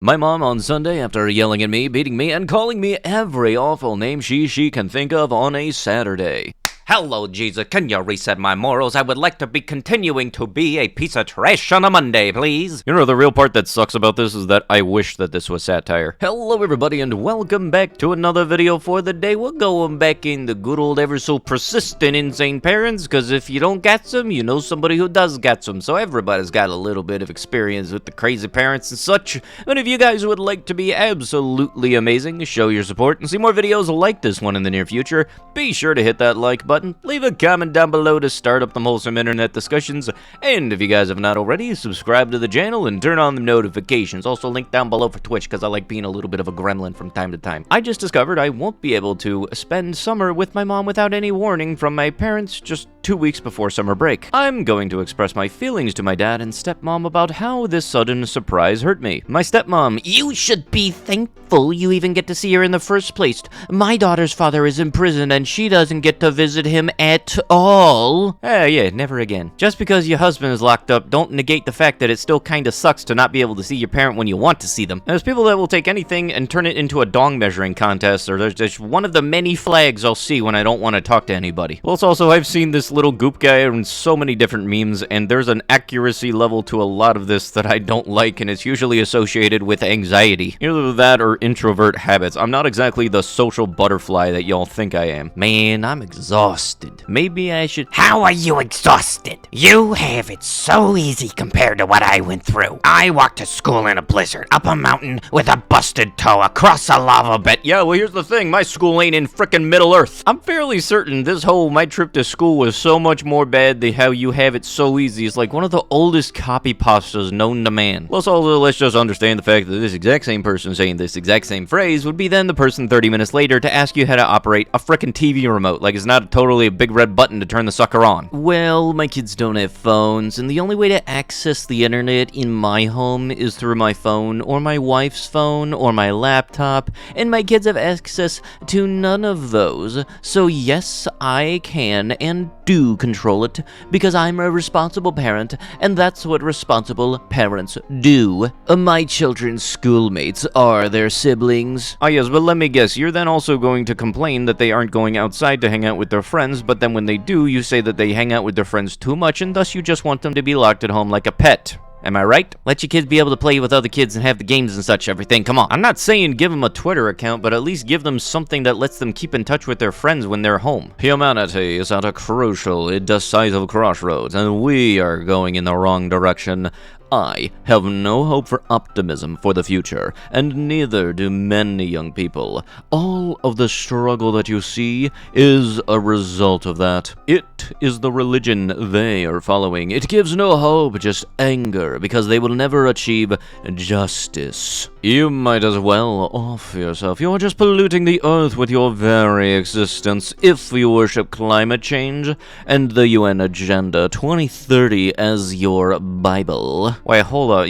My mom on Sunday, after yelling at me, beating me, and calling me every awful name she can think of on a Saturday. Hello, Jesus, can you reset my morals? I would like to be continuing to be a piece of trash on a Monday, please. You know, the real part that sucks about this is that I wish that this was satire. Hello, everybody, and welcome back to another video for the day. We're going back in the good old ever so persistent insane parents, because if you don't get some, you know somebody who does get some. So everybody's got a little bit of experience with the crazy parents and such. And if you guys would like to be absolutely amazing, show your support, and see more videos like this one in the near future, be sure to hit that like button. Leave a comment down below to start up the wholesome internet discussions, and if you guys have not already, subscribe to the channel and turn on the notifications. Also link down below for Twitch, because I like being a little bit of a gremlin from time to time. I just discovered I won't be able to spend summer with my mom without any warning from my parents just 2 weeks before summer break. I'm going to express my feelings to my dad and stepmom about how this sudden surprise hurt me. My stepmom: "You should be thankful you even get to see her in the first place. My daughter's father is in prison and she doesn't get to visit him at all." Yeah, never again. Just because your husband is locked up, don't negate the fact that it still kinda sucks to not be able to see your parent when you want to see them. There's people that will take anything and turn it into a dong measuring contest, or there's just one of the many flags I'll see when I don't want to talk to anybody. Plus, also, I've seen this little goop guy in so many different memes, and there's an accuracy level to a lot of this that I don't like, and it's usually associated with anxiety. Either that or introvert habits. I'm not exactly the social butterfly that y'all think I am. Man, I'm exhausted. Maybe I should— How are you exhausted? You have it so easy compared to what I went through. I walked to school in a blizzard, up a mountain with a busted toe, across a lava bed. Yeah, well, here's the thing. My school ain't in frickin' Middle Earth. I'm fairly certain this whole my trip to school was so much more bad than how you have it so easy. It's like one of the oldest copy pastas known to man. Plus, also, let's just understand the fact that this exact same person saying this exact same phrase would be then the person 30 minutes later to ask you how to operate a frickin' TV remote. Like it's not totally a big red button to turn the sucker on. Well, my kids don't have phones, and the only way to access the internet in my home is through my phone, or my wife's phone, or my laptop, and my kids have access to none of those. So yes, I can and do control it, because I'm a responsible parent, and that's what responsible parents do. My children's schoolmates are their siblings. Ah yes, but let me guess, you're then also going to complain that they aren't going outside to hang out with their friends, but then when they do, you say that they hang out with their friends too much, and thus you just want them to be locked at home like a pet. Am I right? Let your kids be able to play with other kids and have the games and such everything. Come on. I'm not saying give them a Twitter account, but at least give them something that lets them keep in touch with their friends when they're home. Humanity is at a crucial, decisive crossroads, and we are going in the wrong direction. I have no hope for optimism for the future, and neither do many young people. All of the struggle that you see is a result of that. It is the religion they are following. It gives no hope, just anger, because they will never achieve justice. You might as well off yourself. You're just polluting the earth with your very existence if you worship climate change and the UN Agenda 2030 as your Bible. Wait, hold on.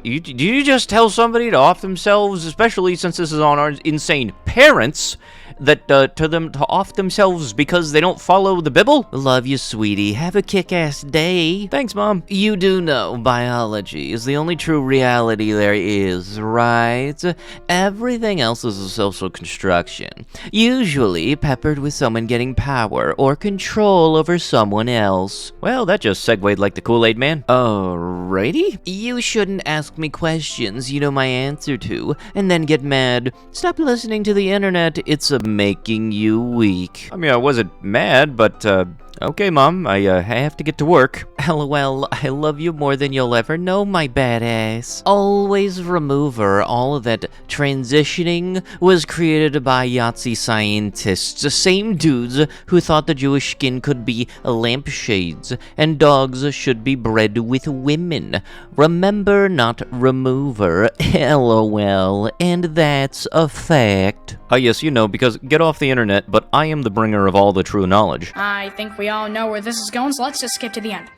Did you just tell somebody to off themselves, especially since this is on our insane parents, that to them to off themselves because they don't follow the Bible? Love you, sweetie. Have a kick-ass day. Thanks, Mom. You do know biology is the only true reality there is, right? Everything else is a social construction, usually peppered with someone getting power or control over someone else. Well, that just segued like the Kool-Aid Man. Alrighty. You shouldn't ask me questions you know my answer to, and then get mad. Stop listening to the internet. It's making you weak. I mean, I wasn't mad, but, okay, Mom, I have to get to work. LOL, I love you more than you'll ever know, my badass. Always remember, all of that transitioning was created by Yahtzee scientists, the same dudes who thought the Jewish skin could be lampshades, and dogs should be bred with women. Remember, not remover. LOL, and that's a fact. Oh yes, you know, because get off the internet, but I am the bringer of all the true knowledge. I think we all know where this is going, so let's just skip to the end.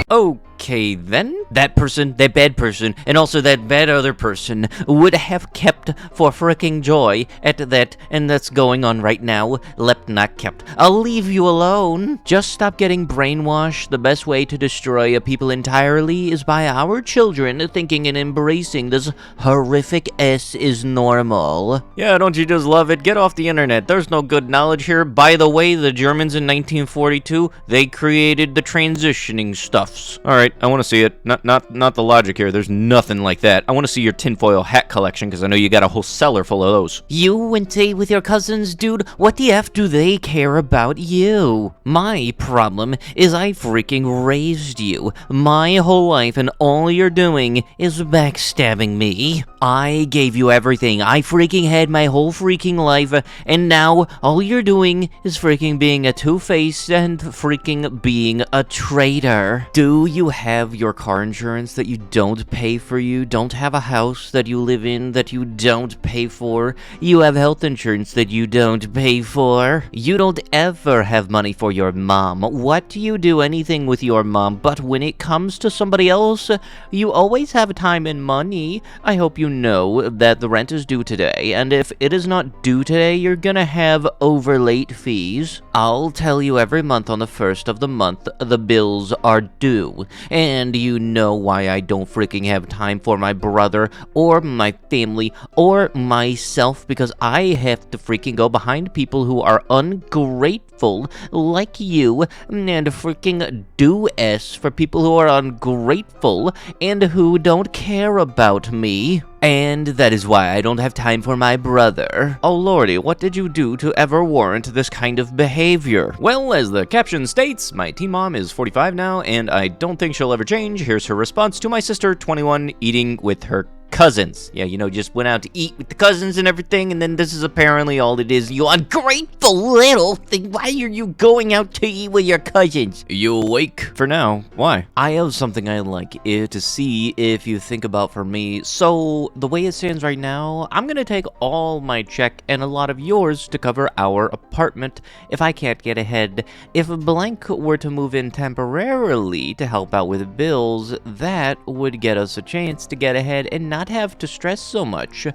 Okay, then, that person, that bad person, and also that bad other person would have kept for fricking joy at that, and that's going on right now. Left not kept. I'll leave you alone. Just stop getting brainwashed. The best way to destroy a people entirely is by our children thinking and embracing this horrific S is normal. Yeah, don't you just love it? Get off the internet. There's no good knowledge here. By the way, the Germans in 1942, they created the transitioning stuffs. Alright, I want to see it. Not the logic here. There's nothing like that. I want to see your tinfoil hat collection, because I know you got a whole cellar full of those. You went to with your cousins, dude? What the F do they care about you? My problem is I freaking raised you my whole life, and all you're doing is backstabbing me. I gave you everything. I freaking had my whole freaking life, and now all you're doing is freaking being a two-faced and freaking being a traitor. Do you have your car insurance that you don't pay for? You don't have a house that you live in that you don't pay for? You have health insurance that you don't pay for? You don't ever have money for your mom. What do you do anything with your mom? But when it comes to somebody else, you always have time and money. I hope you know that the rent is due today, and if it is not due today, you're gonna have over late fees. I'll tell you every month on the first of the month the bills are due, and you know why I don't freaking have time for my brother or my family or myself, because I have to freaking go behind people who are ungrateful like you, and freaking do S for people who are ungrateful and who don't care about me. And that is why I don't have time for my brother. Oh lordy, what did you do to ever warrant this kind of behavior? Well, as the caption states, my teen mom is 45 now, and I don't think she'll ever change. Here's her response to my sister, 21, eating with her cousins. Yeah, you know, just went out to eat with the cousins and everything, and then this is apparently all it is. You ungrateful little thing. Why are you going out to eat with your cousins? You awake? For now. Why? I have something I'd like to see if you think about for me. So, the way it stands right now, I'm gonna take all my check and a lot of yours to cover our apartment if I can't get ahead. If Blank were to move in temporarily to help out with bills, that would get us a chance to get ahead and not have to stress so much.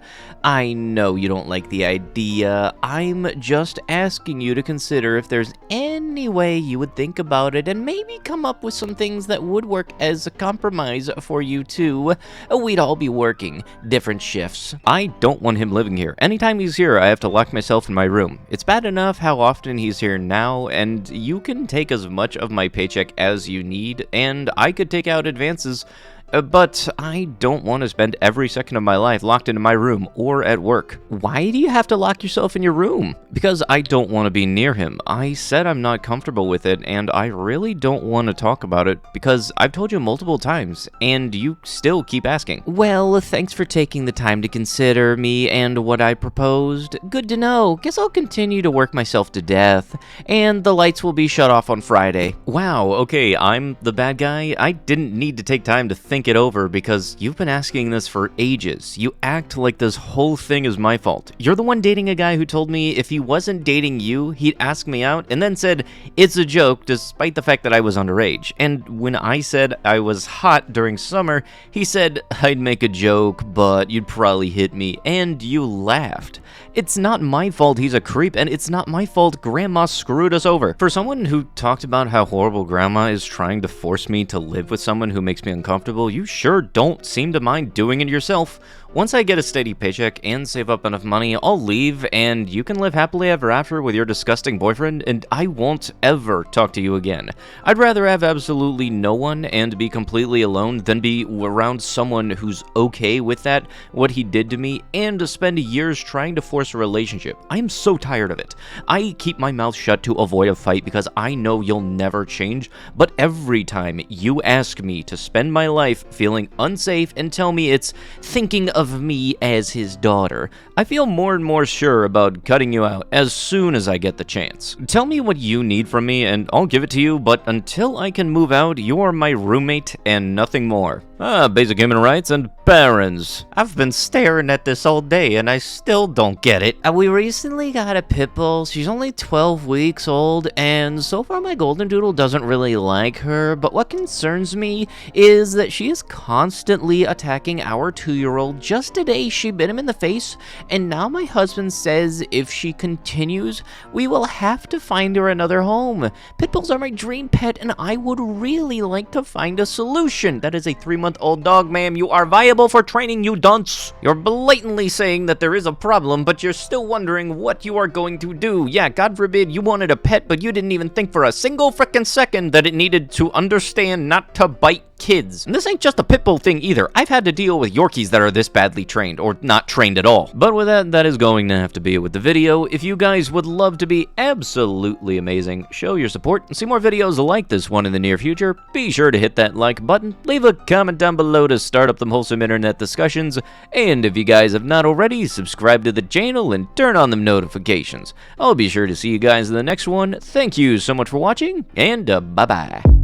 I know you don't like the idea. I'm just asking you to consider if there's any way you would think about it and maybe come up with some things that would work as a compromise for you two. We'd all be working different shifts. I don't want him living here. Anytime he's here, I have to lock myself in my room. It's bad enough how often he's here now, and you can take as much of my paycheck as you need, and I could take out advances. But I don't want to spend every second of my life locked into my room or at work. Why do you have to lock yourself in your room? Because I don't want to be near him. I said I'm not comfortable with it, and I really don't want to talk about it because I've told you multiple times, and you still keep asking. Well, thanks for taking the time to consider me and what I proposed. Good to know. Guess I'll continue to work myself to death, and the lights will be shut off on Friday. Wow, okay, I'm the bad guy. I didn't need to take time to think it over because you've been asking this for ages. You act like this whole thing is my fault. You're the one dating a guy who told me if he wasn't dating you, he'd ask me out, and then said it's a joke despite the fact that I was underage. And when I said I was hot during summer, he said I'd make a joke, but you'd probably hit me, and you laughed. It's not my fault he's a creep, and it's not my fault Grandma screwed us over. For someone who talked about how horrible Grandma is trying to force me to live with someone who makes me uncomfortable, you sure don't seem to mind doing it yourself. Once I get a steady paycheck and save up enough money, I'll leave, and you can live happily ever after with your disgusting boyfriend, and I won't ever talk to you again. I'd rather have absolutely no one and be completely alone than be around someone who's okay with that, what he did to me, and spend years trying to force a relationship. I am so tired of it. I keep my mouth shut to avoid a fight because I know you'll never change, but every time you ask me to spend my life feeling unsafe and tell me it's thinking of me as his daughter, I feel more and more sure about cutting you out as soon as I get the chance. Tell me what you need from me and I'll give it to you, but until I can move out, you are my roommate and nothing more. Basic human rights and parents. I've been staring at this all day and I still don't get it. We recently got a pit bull. She's only 12 weeks old, and so far my golden doodle doesn't really like her, but what concerns me is that she is constantly attacking our 2-year-old. Just today she bit him in the face, and now my husband says if she continues, we will have to find her another home. Pit bulls are my dream pet, and I would really like to find a solution. That is a 3-month-old dog, ma'am. You are viable for training, you dunce. You're blatantly saying that there is a problem, but you're still wondering what you are going to do. Yeah, God forbid you wanted a pet, but you didn't even think for a single frickin' second that it needed to understand not to bite kids. And this ain't just a pit bull thing either. I've had to deal with Yorkies that are this badly trained, or not trained at all. But with that, that is going to have to be it with the video. If you guys would love to be absolutely amazing, show your support, and see more videos like this one in the near future, be sure to hit that like button, leave a comment down below to start up them wholesome internet discussions, and if you guys have not already, subscribe to the channel and turn on them notifications. I'll be sure to see you guys in the next one. Thank you so much for watching, and bye-bye.